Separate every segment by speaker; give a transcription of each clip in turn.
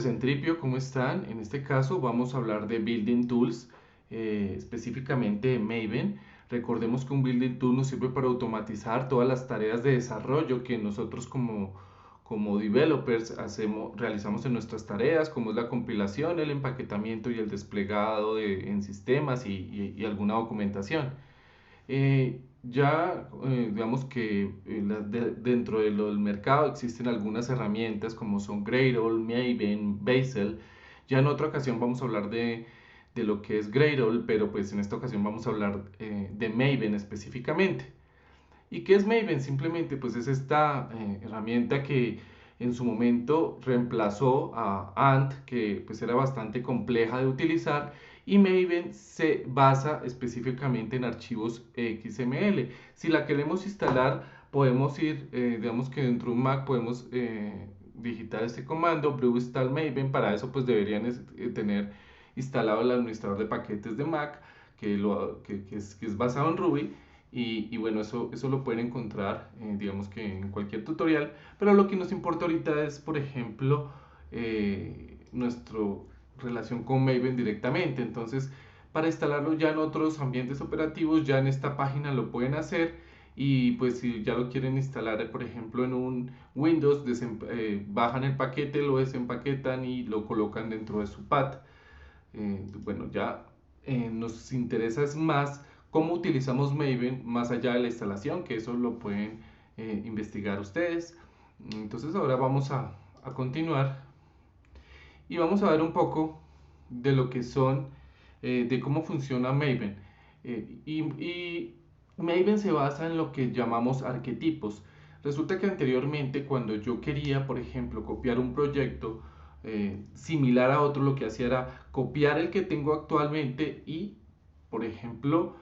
Speaker 1: Centripio, ¿cómo están? En este caso vamos a hablar de Building Tools, específicamente de Maven. Recordemos que un Building Tool nos sirve para automatizar todas las tareas de desarrollo que nosotros como developers realizamos en nuestras tareas, como es la compilación, el empaquetamiento y el desplegado en sistemas y alguna documentación. Digamos que dentro del mercado existen algunas herramientas como son Gradle, Maven, Bazel. Ya en otra ocasión vamos a hablar de lo que es Gradle, pero pues en esta ocasión vamos a hablar de Maven específicamente. ¿Y qué es Maven? Simplemente pues es esta herramienta que en su momento reemplazó a Ant, que pues era bastante compleja de utilizar, y Maven se basa específicamente en archivos XML. Si la queremos instalar, podemos ir, digamos que dentro de un Mac podemos digitar este comando, brew install Maven. Para eso pues deberían tener instalado el administrador de paquetes de Mac, que es basado en Ruby. Y bueno, eso lo pueden encontrar, digamos que en cualquier tutorial. Pero lo que nos importa ahorita es, por ejemplo, nuestra relación con Maven directamente. Entonces, para instalarlo ya en otros ambientes operativos, ya en esta página lo pueden hacer. Y pues si ya lo quieren instalar, por ejemplo, en un Windows, bajan el paquete, lo desempaquetan y lo colocan dentro de su pad. Bueno, ya nos interesa es más cómo utilizamos Maven más allá de la instalación, que eso lo pueden investigar ustedes. Entonces ahora vamos a continuar y vamos a ver un poco de lo que son, de cómo funciona Maven. Y Maven se basa en lo que llamamos arquetipos. Resulta que anteriormente cuando yo quería, por ejemplo, copiar un proyecto similar a otro, lo que hacía era copiar el que tengo actualmente y, por ejemplo,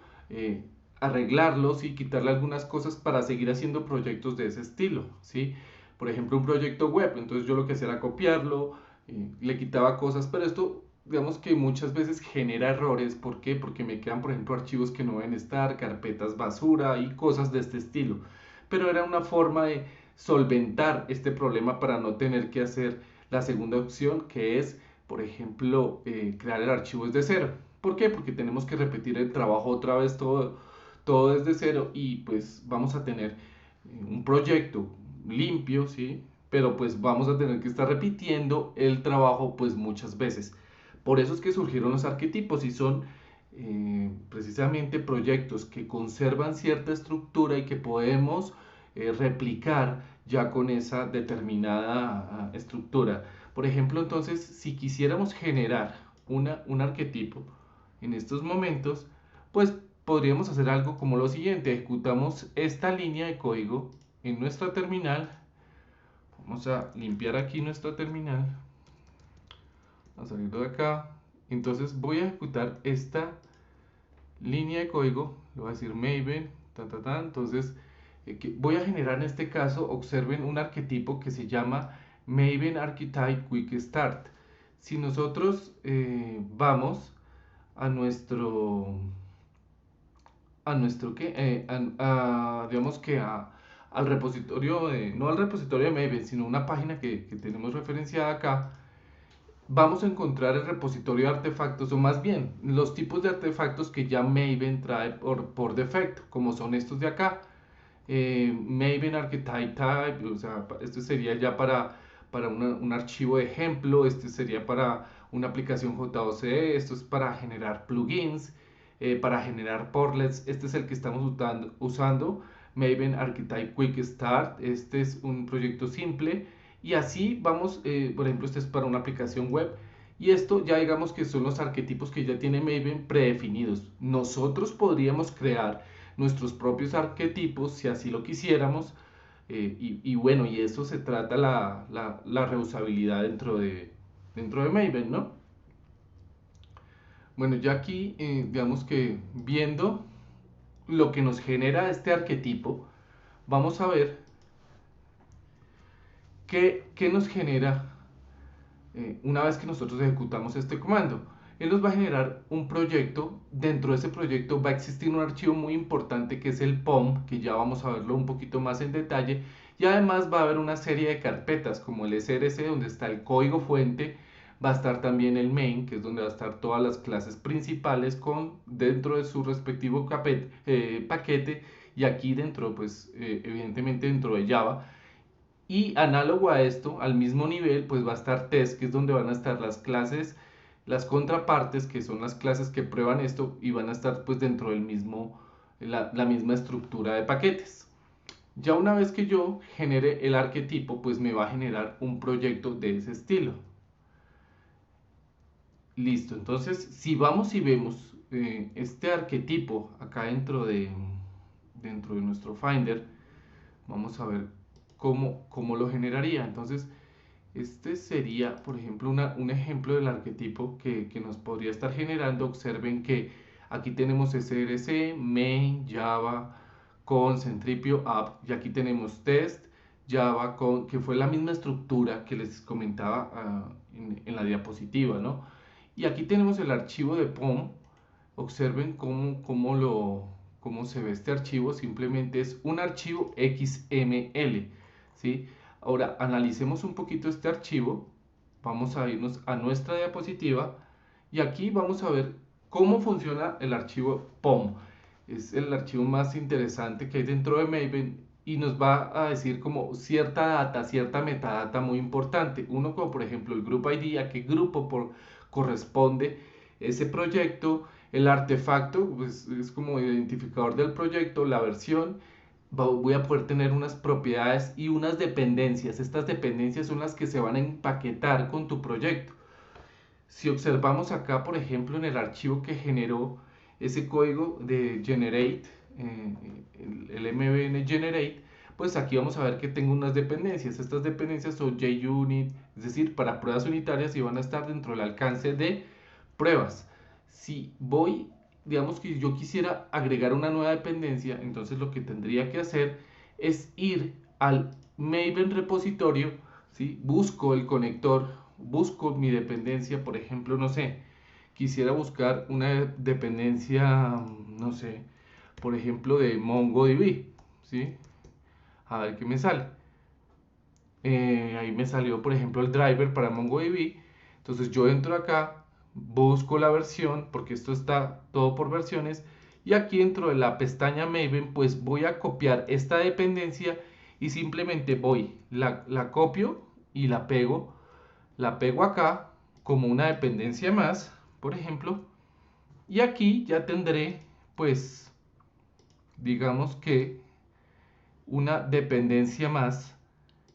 Speaker 1: arreglarlos y quitarle algunas cosas para seguir haciendo proyectos de ese estilo, ¿sí? Por ejemplo, un proyecto web, entonces yo lo que hacía era copiarlo, le quitaba cosas, pero esto digamos que muchas veces genera errores. ¿Por qué? Porque me quedan, por ejemplo, archivos que no deben estar, carpetas basura y cosas de este estilo. Pero era una forma de solventar este problema para no tener que hacer la segunda opción, que es, por ejemplo, crear el archivo desde cero. ¿Por qué? Porque tenemos que repetir el trabajo otra vez todo desde cero y pues vamos a tener un proyecto limpio, ¿sí? Pero pues vamos a tener que estar repitiendo el trabajo pues muchas veces. Por eso es que surgieron los arquetipos y son precisamente proyectos que conservan cierta estructura y que podemos replicar ya con esa determinada estructura. Por ejemplo, entonces, si quisiéramos generar un arquetipo en estos momentos, pues podríamos hacer algo como lo siguiente: ejecutamos esta línea de código en nuestra terminal. Vamos a limpiar aquí nuestra terminal, a salir de acá. Entonces voy a ejecutar esta línea de código, le voy a decir Maven, entonces voy a generar en este caso, observen un arquetipo que se llama Maven Archetype Quick Start. Si nosotros vamos a nuestro ¿qué? Digamos que al repositorio no al repositorio de Maven, sino una página que tenemos referenciada acá, vamos a encontrar el repositorio de artefactos, o más bien los tipos de artefactos que ya Maven trae por defecto, como son estos de acá. Maven Archetype Type, o sea, este sería ya para un archivo de ejemplo. Este sería para una aplicación JOCE, esto es para generar plugins, para generar portlets. Este es el que estamos usando, Maven Archetype Quick Start. Este es un proyecto simple y así vamos. Por ejemplo, este es para una aplicación web. Y esto ya digamos que son los arquetipos que ya tiene Maven predefinidos. Nosotros podríamos crear nuestros propios arquetipos si así lo quisiéramos. Y bueno, y eso se trata la reusabilidad dentro de Maven, ¿no? Bueno, ya aquí, digamos que viendo lo que nos genera este arquetipo, vamos a ver qué nos genera una vez que nosotros ejecutamos este comando. Él nos va a generar un proyecto. Dentro de ese proyecto va a existir un archivo muy importante que es el POM, que ya vamos a verlo un poquito más en detalle. Y además va a haber una serie de carpetas como el src, donde está el código fuente, Va a estar también el main, que es donde va a estar todas las clases principales dentro de su respectivo paquete, y aquí dentro, pues evidentemente dentro de Java. Y análogo a esto, al mismo nivel, pues va a estar test, que es donde van a estar las clases, las contrapartes, que son las clases que prueban esto, y van a estar pues dentro del mismo, la misma estructura de paquetes. Ya una vez que yo genere el arquetipo, pues me va a generar un proyecto de ese estilo. Listo, entonces si vamos y vemos este arquetipo acá dentro de nuestro Finder, vamos a ver cómo lo generaría. Entonces, este sería, por ejemplo, un ejemplo del arquetipo que nos podría estar generando. Observen que aquí tenemos src, main, java, con centripio, app, y aquí tenemos test, java, con, que fue la misma estructura que les comentaba en la diapositiva, ¿no? Y aquí tenemos el archivo de POM. Observen cómo se ve este archivo. Simplemente es un archivo XML, ¿sí? Ahora analicemos un poquito este archivo. Vamos a irnos a nuestra diapositiva y aquí vamos a ver cómo funciona el archivo POM. Es el archivo más interesante que hay dentro de Maven y nos va a decir como cierta data, cierta metadata muy importante. Uno como por ejemplo el group ID, a qué grupo corresponde ese proyecto, el artefacto, pues es como identificador del proyecto, la versión. Voy a poder tener unas propiedades y unas dependencias. Estas dependencias son las que se van a empaquetar con tu proyecto. Si observamos acá, por ejemplo, en el archivo que generó ese código de generate, el mbn generate, pues aquí vamos a ver que tengo unas dependencias. Estas dependencias son JUnit, es decir, para pruebas unitarias, y van a estar dentro del alcance de pruebas. Si voy, digamos que yo quisiera agregar una nueva dependencia, entonces lo que tendría que hacer es ir al Maven repositorio, ¿sí? Busco el conector, busco mi dependencia, por ejemplo, no sé, quisiera buscar una dependencia, no sé, por ejemplo, de MongoDB, ¿sí? A ver qué me sale. Ahí me salió, por ejemplo, el driver para MongoDB. Entonces yo entro acá, busco la versión, porque esto está todo por versiones, y aquí dentro de la pestaña Maven, pues voy a copiar esta dependencia y simplemente la copio y la pego acá como una dependencia más, por ejemplo, y aquí ya tendré, pues, digamos que una dependencia más,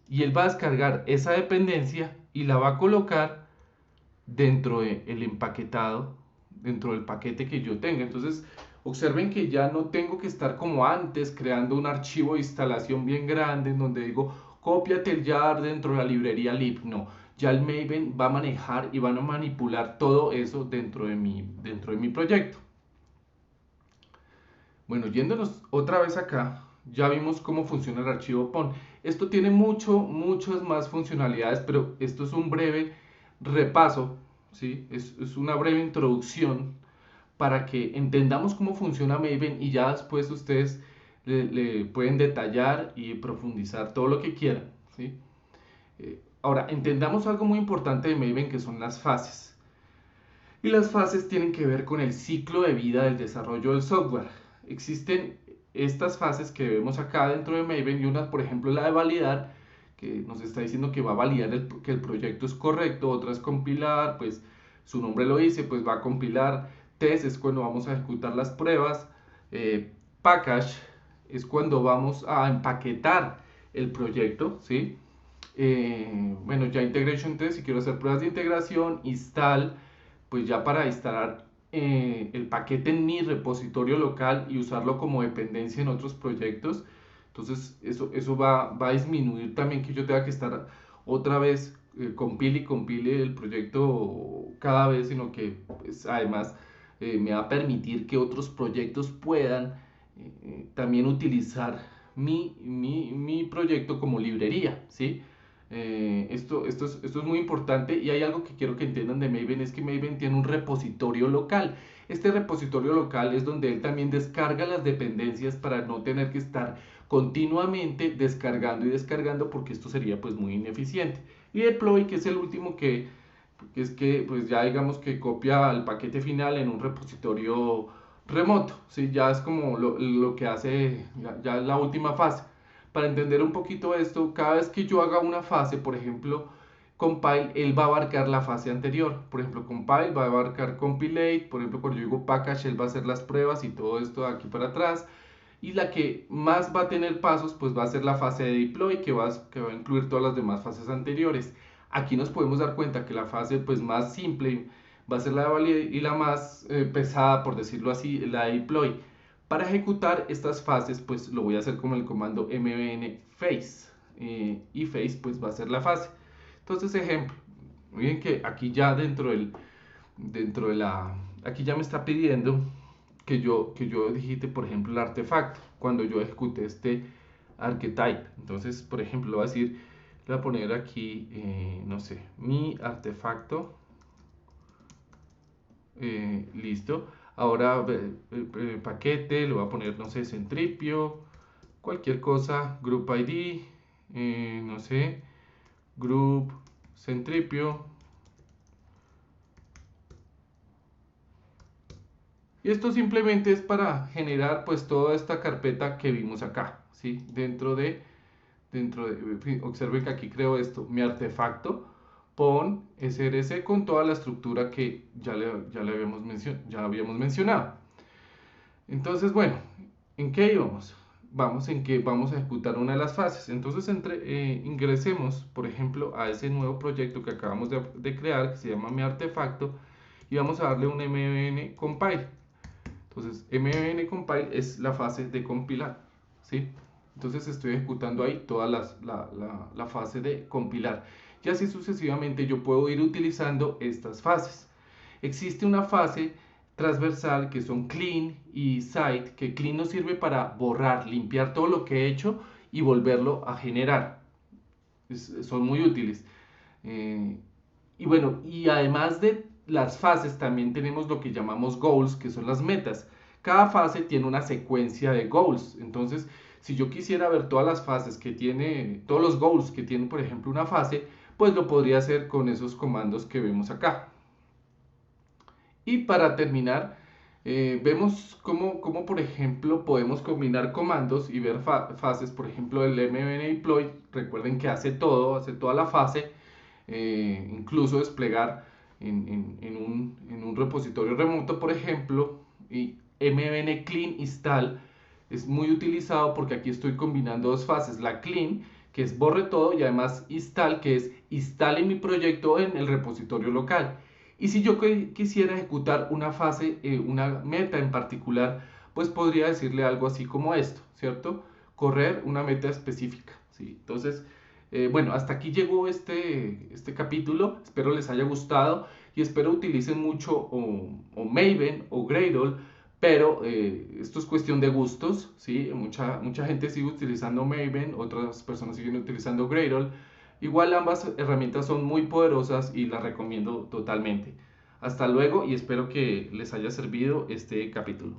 Speaker 1: y él va a descargar esa dependencia y la va a colocar dentro del empaquetado, dentro del paquete que yo tenga. Entonces, observen que ya no tengo que estar como antes creando un archivo de instalación bien grande en donde digo, cópiate el jar dentro de la librería lib. No, ya el Maven va a manejar y van a manipular todo eso dentro de mi proyecto. Bueno, yéndonos otra vez acá, ya vimos cómo funciona el archivo PON. Esto tiene muchas más funcionalidades, pero esto es un breve repaso, ¿sí? Es una breve introducción para que entendamos cómo funciona Maven y ya después ustedes le pueden detallar y profundizar todo lo que quieran, ¿sí? Ahora, entendamos algo muy importante de Maven, que son las fases. Y las fases tienen que ver con el ciclo de vida del desarrollo del software. Existen estas fases que vemos acá dentro de Maven, y una, por ejemplo, la de validar, que nos está diciendo que va a validar que el proyecto es correcto. Otra es compilar, pues su nombre lo dice, pues va a compilar. Test es cuando vamos a ejecutar las pruebas. Package es cuando vamos a empaquetar el proyecto, ¿sí? Bueno, ya integration test, si quiero hacer pruebas de integración. Install, pues ya para instalar el paquete en mi repositorio local y usarlo como dependencia en otros proyectos. Entonces eso va a disminuir también que yo tenga que estar otra vez compile y compile el proyecto cada vez, sino que pues, además me va a permitir que otros proyectos puedan también utilizar mi proyecto como librería, ¿sí? Esto es muy importante, y hay algo que quiero que entiendan de Maven, es que Maven tiene un repositorio local. Este repositorio local es donde él también descarga las dependencias para no tener que estar continuamente descargando y descargando, porque esto sería pues muy ineficiente. Y deploy, que es el último que que es que pues ya digamos que copia el paquete final en un repositorio remoto, ¿sí? Ya es como lo que hace ya la última fase. Para entender un poquito esto, cada vez que yo haga una fase, por ejemplo, compile, él va a abarcar la fase anterior. Por ejemplo, compile va a abarcar compilate, por ejemplo, cuando yo digo package, él va a hacer las pruebas y todo esto de aquí para atrás. Y la que más va a tener pasos, pues va a ser la fase de deploy, que va a incluir todas las demás fases anteriores. Aquí nos podemos dar cuenta que la fase pues más simple va a ser la de validate y la más pesada, por decirlo así, la de deploy. Para ejecutar estas fases, pues lo voy a hacer con el comando mbn phase. Y phase pues va a ser la fase. Entonces, ejemplo, miren que aquí ya dentro de la, aquí ya me está pidiendo que yo digite, por ejemplo, el artefacto cuando yo ejecute este archetype. Entonces, por ejemplo, le voy a decir, le voy a poner aquí, no sé, mi artefacto, listo. Ahora, paquete, le voy a poner, no sé, centripio, cualquier cosa, group ID, no sé, group centripio. Y esto simplemente es para generar pues toda esta carpeta que vimos acá, ¿sí? Observen que aquí creo esto, mi artefacto, pon src con toda la estructura que ya habíamos mencionado. Entonces, bueno, ¿en qué íbamos? Vamos en que vamos a ejecutar una de las fases. Entonces, ingresemos, por ejemplo, a ese nuevo proyecto que acabamos de crear, que se llama mi artefacto, y vamos a darle un mbn compile. Entonces, mbn compile es la fase de compilar, ¿sí? Entonces estoy ejecutando ahí toda la fase de compilar. Y así sucesivamente yo puedo ir utilizando estas fases. Existe una fase transversal que son clean y site, que clean nos sirve para borrar, limpiar todo lo que he hecho y volverlo a generar. Son muy útiles. Eh, y bueno, y además de las fases, también tenemos lo que llamamos goals, que son las metas. Cada fase tiene una secuencia de goals. Entonces, si yo quisiera ver todas las fases que tiene, todos los goals que tiene, por ejemplo, una fase, pues lo podría hacer con esos comandos que vemos acá. Y para terminar, vemos cómo, por ejemplo, podemos combinar comandos y ver fases. Por ejemplo, el mbn deploy, recuerden que hace todo, hace toda la fase, incluso desplegar en un repositorio remoto, por ejemplo. Y mbn clean install es muy utilizado porque aquí estoy combinando dos fases, la clean, que es borre todo, y además install, que es instale mi proyecto en el repositorio local. Y si yo quisiera ejecutar una fase, una meta en particular, pues podría decirle algo así como esto, ¿cierto? Correr una meta específica, ¿sí? Entonces, bueno, hasta aquí llegó este capítulo. Espero les haya gustado y espero utilicen mucho o Maven o Gradle, pero esto es cuestión de gustos, ¿sí? Mucha gente sigue utilizando Maven, otras personas siguen utilizando Gradle. Igual ambas herramientas son muy poderosas y las recomiendo totalmente. Hasta luego y espero que les haya servido este capítulo.